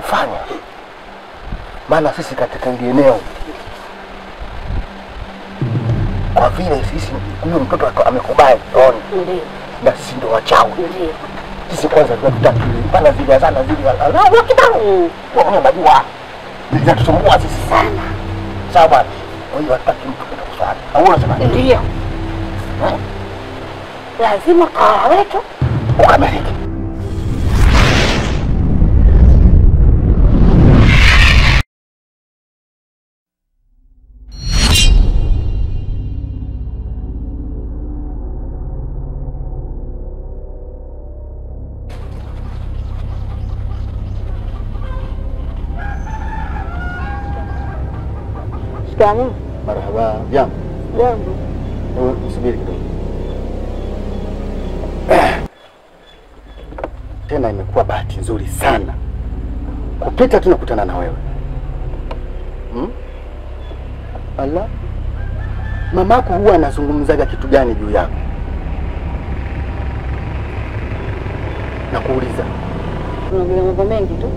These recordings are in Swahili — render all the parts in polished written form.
kufanya. Maana sisi katika eneo kwa vile sisi huyo mtoto amekubali Ron. Ndiyo. Na sisi ndio wachawi. Ndiyo. Sisi kwanza tunataka bana zile sana zile. Alafu kidogo. Kwa mimi najua. Ninatusumbua sisi sana. Sawa bwana. Kwa hiyo hataki mtu kwenda kuswali. Au unasema? Ndiyo. Lazima wetu ukamilike. Kamu? Marhaba, jambo. Jambo. Subiri kidogo. Tena imekuwa bahati nzuri sana kupita tunakutana na wewe. Allah. Mamako huwa anazungumzaga kitu gani juu yako? Nakuuliza. Unaongea mambo mengi tu.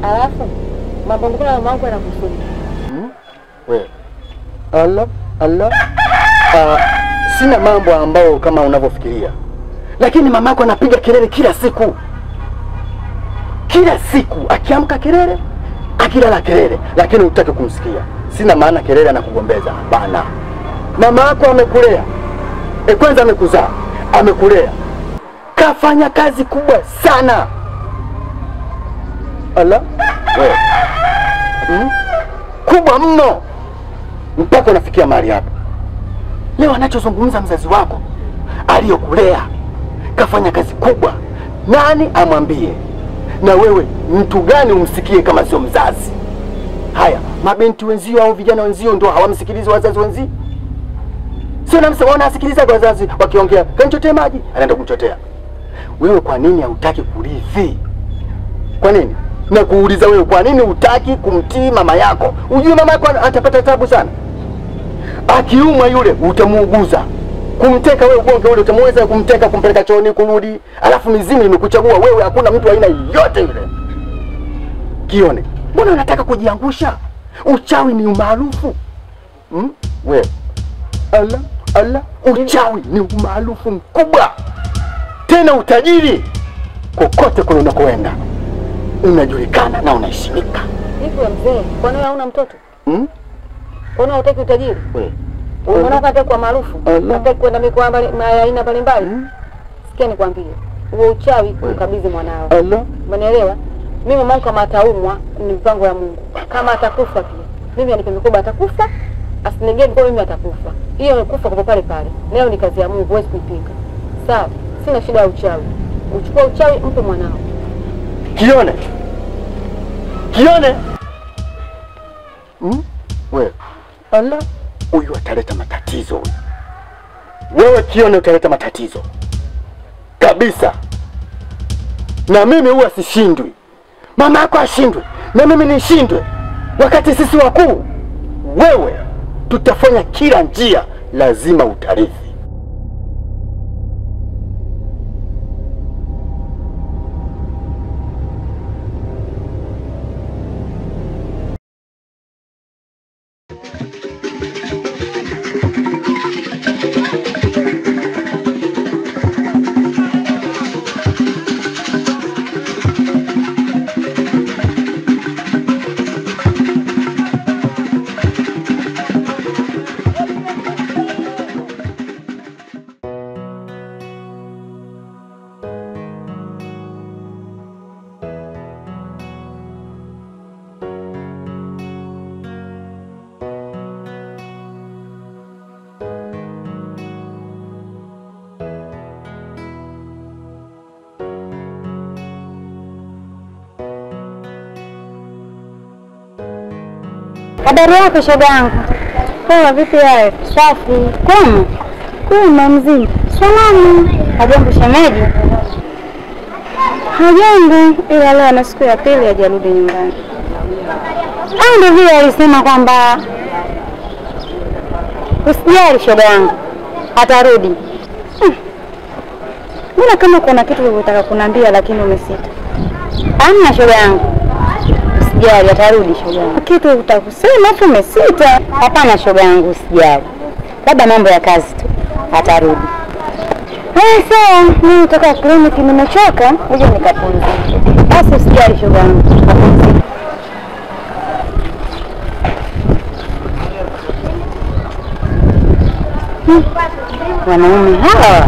Alafu mambo mkuu na mamangu yanakusumbua. Wewe. Allah. Sina mambo ambao kama unavyofikiria. Lakini mamako anapiga kelele kila siku. Kila siku akiamka kelele, akilala kelele, lakini hutaki kumsikia. Sina maana kelele anakugombeza. Bana. Mamako amekulea. Kwanza amekuzaa, amekulea. Kafanya kazi kubwa sana. Allah. Wewe. Kubwa mno. Mpaka unafikia mahali hapa. Leo anachozungumza mzazi wako aliyokulea kafanya kazi kubwa. Nani amwambie? Na wewe mtu gani umsikie kama sio mzazi? Haya, mabinti wenzio au vijana wenzio ndio hawamsikilizi wazazi wenzio? Sio namsema wanasikiliza kwa wazazi wakiongea, "Kanichotee maji," anaenda kumchotea. Wewe kwa nini hautaki kurithi? Kwa nini? Na kuuliza wewe kwa nini hutaki kumtii mama yako? Unajua mama yako atapata taabu sana. Akiumwa yule utamuuguza. Kumteka wewe ugonge ule utamweza kumteka kumpeleka chooni kurudi. Alafu mizimu imekuchagua wewe, hakuna mtu aina yote yule. Kione. Mbona unataka kujiangusha? Uchawi ni umaarufu. Wewe. Allah, uchawi ni umaarufu mkubwa. Tena utajiri kokote kule unakoenda. Unajulikana na unaheshimika. Hivi mzee, kwa nini hauna mtoto? Kwa nini hutaki utajiri? Unaona hata kwa maarufu, hata kwenda mikoa aina mbalimbali. Sikia nikwambie, huo uchawi kumkabidhi mwanao. Umeelewa? Mimi mama kama ataumwa ni mpango ya Mungu. Kama atakufa pia, mimi anipe mikoba atakufa, asinigeni kwa mimi atakufa. Hiyo ni kufa kwa pale pale. Leo ni kazi ya Mungu, huwezi kuipinga. Sawa, sina shida ya uchawi. Uchukue uchawi mpe mwanao. Kione. Wewe. Allah, huyu ataleta matatizo huyu. Wewe Kione utaleta matatizo. Kabisa. Na mimi huwa sishindwi. Mama yako ashindwe na mimi nishindwe. Wakati sisi wakuu, wewe tutafanya kila njia, lazima utarithi. Habari yako shoga yangu? Poa, vipi wewe? Safi. Kuma mzima. Salamu. Hajambo shemeji? Hajambo, ila leo na siku ya pili hajarudi nyumbani. Ndio vile alisema kwamba usijali shoga yangu, atarudi. Mbona kama kuna kitu unataka kuniambia lakini umesita? Hamna shoga yangu. usijali, atarudi shoga yangu. Kitu utakusema afu umesita. Hapana shoga yangu, usijali. Labda mambo ya kazi tu. Atarudi. Sawa, mimi nitoka kliniki nimechoka, ngoja nikapumzike. Basi usijali shoga yangu. Wanaume hawa.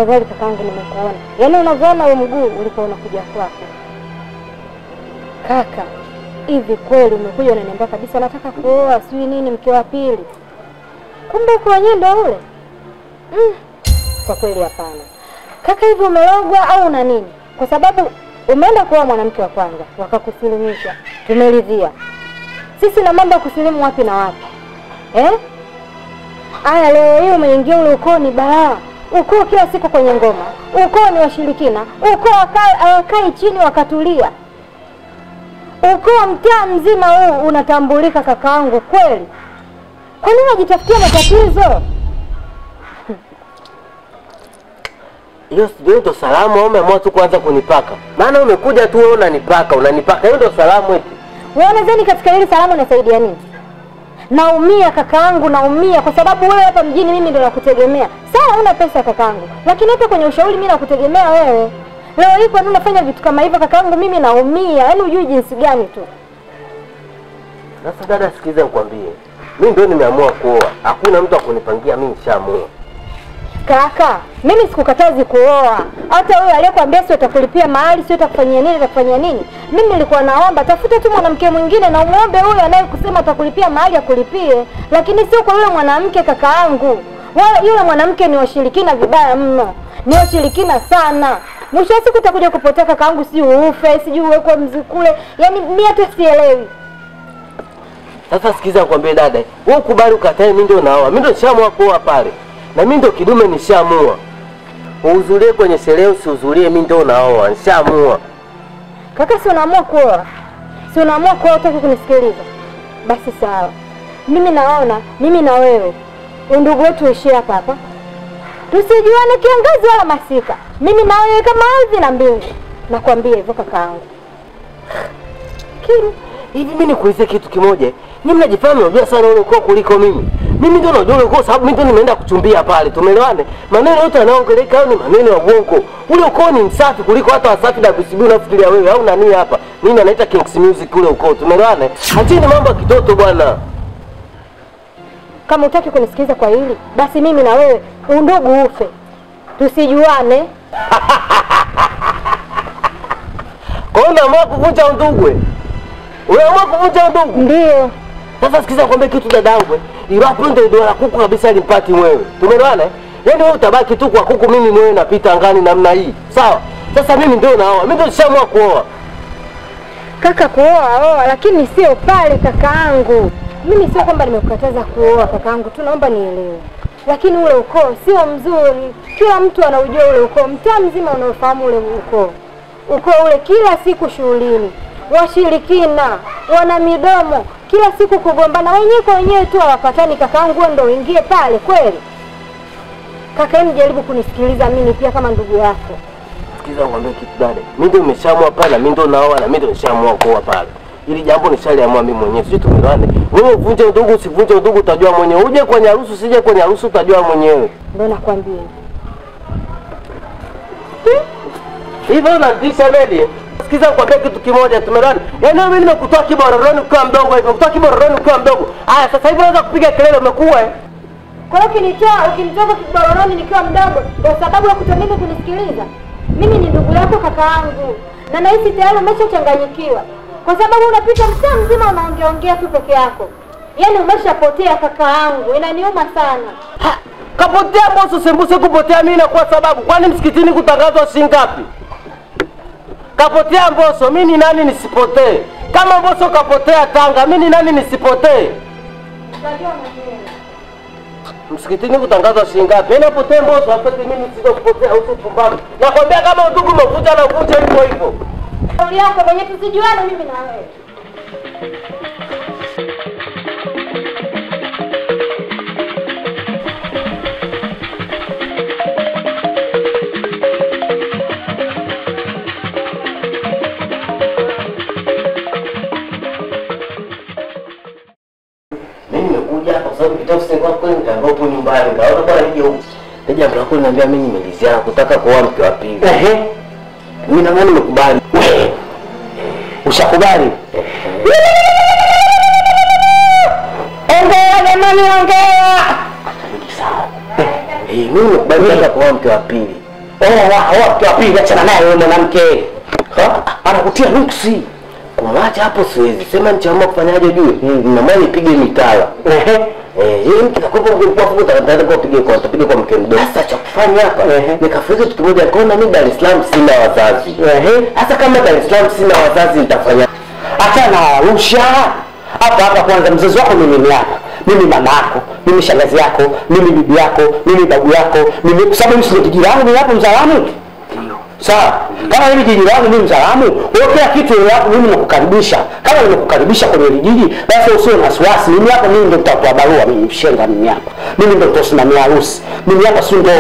Afadhali kakaangu nimekuona. Yaani unavyoona wewe mguu ulikuwa unakuja kwako. Kaka, hivi kweli umekuja unaniambia kabisa nataka kuoa sijui nini mke wa pili? Kumbe uko wenyewe ndio ule? Kwa kweli hapana. Kaka, hivi umelogwa au una nini? Kwa sababu umeenda kuoa mwanamke wa kwanza, wakakusilimisha. Tumeridhia. Sisi na mambo ya kusilimu wapi na wapi? Aya, leo hii umeingia ule ukoo ni balaa. Ukoo kila siku kwenye ngoma. Ukoo ni washirikina. Ukoo wakai chini wakatulia. Ukoo mtaa mzima huu unatambulika kakaangu kweli. Kwa nini unajitafutia matatizo? Hiyo ndio salamu au umeamua tu kuanza kunipaka? Maana umekuja tu wewe unanipaka. Hiyo ndio salamu eti. Wewe unadhani katika hili salamu inasaidia nini? Naumia kakaangu, naumia kwa sababu wewe hapa mjini mimi ndio nakutegemea. Sawa una pesa kakaangu, lakini hata kwenye ushauri mimi nakutegemea wewe. Leo hii kwa nini unafanya vitu kama hivyo kakaangu? Mimi naumia. Yaani hujui jinsi gani tu. Sasa dada, sikiza nikwambie. Mimi ndio nimeamua kuoa. Hakuna mtu akunipangia, mimi nishaamua. Kaka, mimi sikukatazi kuoa. Hata wewe aliyekwambia sio utakulipia mahali, sio utakufanyia nini? Mimi nilikuwa naomba tafuta tu mwanamke mwingine na umuombe huyo anayekusema utakulipia mahali akulipie, lakini sio kwa yule mwanamke kakaangu. Wala yule mwanamke ni washirikina vibaya mno. Ni washirikina sana. Mwisho siku utakuja kupotea kakaangu, si ufe, sijui uwekwe mzikule. Yaani mimi hata sielewi. Sasa sikiza nikwambie dada, wewe ukubali ukatae, mimi ndio naoa. Mimi ndio nishaamua kuoa pale. Na mimi ndio kidume nishaamua. Uhudhurie kwenye sherehe usihudhurie, mimi ndio naoa, nishaamua. Kaka, si unaamua kuoa? Si unaamua kuoa, utaki kunisikiliza? Basi sawa. Mimi naona mimi na wewe undugu wetu uishie hapa hapa. Tusijuane kiangazi wala masika. Mimi na wewe kama ardhi na mbingu. Nakwambia hivyo kakaangu. Hivi mimi nikuulize kitu kimoja. Nyinyi mnajifanya unajua sana ule ukoo kuliko mimi. Mimi ndio najua ule ukoo sababu mimi ndio nimeenda kuchumbia pale. Tumeelewane? Maneno yote yanayoongeleka hayo ni maneno ya uongo. Ule ukoo ni msafi kuliko hata Wasafi WCB unafikiria wewe au nani hapa. Mimi anaita Kings Music ule ukoo. Tumeelewane? Acheni mambo ya kitoto bwana. Kama utaki kunisikiza kwa hili, basi mimi na wewe undugu ufe. Tusijuane. Kwa hiyo unaamua kuvunja undugu? Unaamua kuvunja undugu? Ndio. Sasa sikiza nikwambie kitu dadangu. Irapo ndio dola kuku kabisa limpati wewe. Tumeelewana? Yaani wewe utabaki tu kwa kuku, mimi mwenyewe napita angani namna hii. Sawa? Sasa mimi ndio naoa. Mimi ndio nishaamua kuoa. Kaka, kuoa lakini sio pale kakaangu. Mimi sio kwamba nimekukataza kuoa kakaangu, tu naomba nielewe. Lakini ule ukoo sio mzuri. Kila mtu anaujua ule ukoo, mtaa mzima unaofahamu ule ukoo. Ukoo ule kila siku shughulini. Washirikina, wana midomo, kila siku kugombana wenyewe kwa wenyewe tu hawapatani kakaangu, ndio uingie pale kweli? Kaka, hebu jaribu kunisikiliza mimi pia kama ndugu yako. Sikiza ngombe kitu dada. Mimi ndio nimeshaamua pale, mimi ndio naoa na mimi ndio nishaamua kuoa pale. Ili jambo nishaliamua mimi mwenyewe. Sisi tumeelewana. Wewe uvunje ndugu usivunje ndugu utajua mwenyewe. Uje kwenye harusi usije kwenye harusi utajua mwenyewe. Ndio nakwambia. Hivyo unatisha Medi. Sikiza nikwambie kitu kimoja, tumeelewana. Yaani mimi nimekutoa kibororoni ukiwa mdogo, nimekutoa kibororoni ukiwa mdogo. Aya sasa hivi unaweza kupiga kelele umekuwa Kwa hiyo ukinitoa kibororoni nikiwa mdogo, ndio sababu ya kutomimi kunisikiliza. Mimi ni ndugu yako kakaangu. Na nahisi tayari umeshachanganyikiwa. kwa sababu unapita mtaa mzima unaongea tu peke yako. Yaani umeshapotea kakaangu, inaniuma sana. Kapotea Mbosso sembuse kupotea mimi na kwa sababu kwani msikitini kutangazwa shilingi ngapi? Kapotea Mbosso, mimi ni nani nisipotee? Kama Mbosso kapotea Tanga, mimi ni nani nisipotee? Msikitini kutangazwa shilingi ngapi? Ninapotee Mbosso, apate mimi nisije kupotea au kupumbaza. Nakwambia kama udugu umekuja na ukuja hivyo hivyo. Kauli yako mwenye tusijuane mimi na wewe. Hapo nyumbani kaona bwana nije huko. Ndio jambo lako niambia mimi nimelizia kutaka kuoa mke wa pili. Mimi na nani nimekubali. Ushakubali? Ongea jamani ongea. Sawa. Mimi nimekubali kutaka kuoa mke wa pili. Mke wa pili achana naye wewe mwanamke. Anakutia nuksi. Kumwacha hapo siwezi. Sema nichaamua kufanyaje juu? Na mimi nipige mitala. Yeye mtu atakopa kwa fuko tataka kupige kwa mke mdogo. Sasa cha kufanya hapa nikafika kitu kimoja kona mimi Dar es Salaam sina wazazi. Sasa kama Dar es Salaam sina wazazi nitafanya. Acha na Arusha. Hapa kwanza mzazi wako ni mimi hapa. Mimi mama yako, mimi shangazi yako, mimi bibi yako, mimi babu yako, mimi kwa sababu mimi kijiji langu ni hapo Mzalamu. Sawa. Kama mimi kijiji langu mimi Mzalamu, wewe kila kitu yako mimi nakukaribisha. Kama nimekukaribisha kwenye kijiji, basi usiwe na wasiwasi. Mimi hapa mimi ndio nitatoa barua, mimi mshenga mimi hapa. Mimi ndio nitasimamia harusi. Mimi hapa si ndio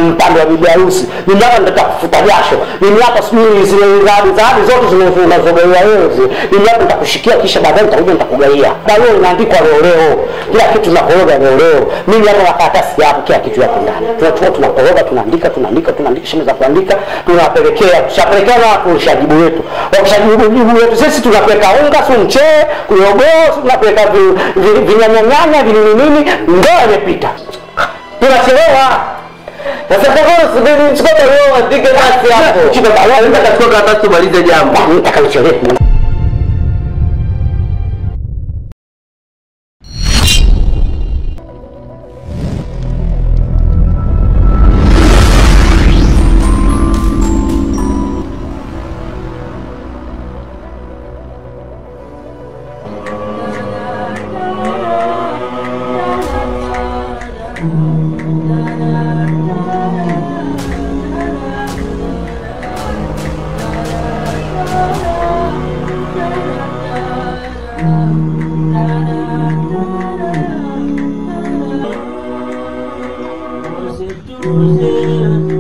mpande wa bibi harusi. Mimi hapa ndio nitakufuta jasho. Mimi hapa si zile zawadi zote zinazogaia wewe. Mimi hapa nitakushikia kisha baadaye nitakuja nitakugaia. Barua inaandikwa leo. Kila kitu tunakoroga leo. Mimi hapa na karatasi hapo kila kitu hapo ndani. Tunachukua tunakoroga tunaandika shimo za kuandika. Tunapelekea tushapelekea watu ushajibu wetu. Wakishajibu wetu sisi tunapeleka unga si mchele, kuyogo, tunapeleka vinyanya nini ndio imepita. Tunachelewa. Sasa kama subiri chukua leo andike basi hapo. Chukua barua nenda kachukua karatasi tumalize jambo. Nitakaochelewa. Tuesday.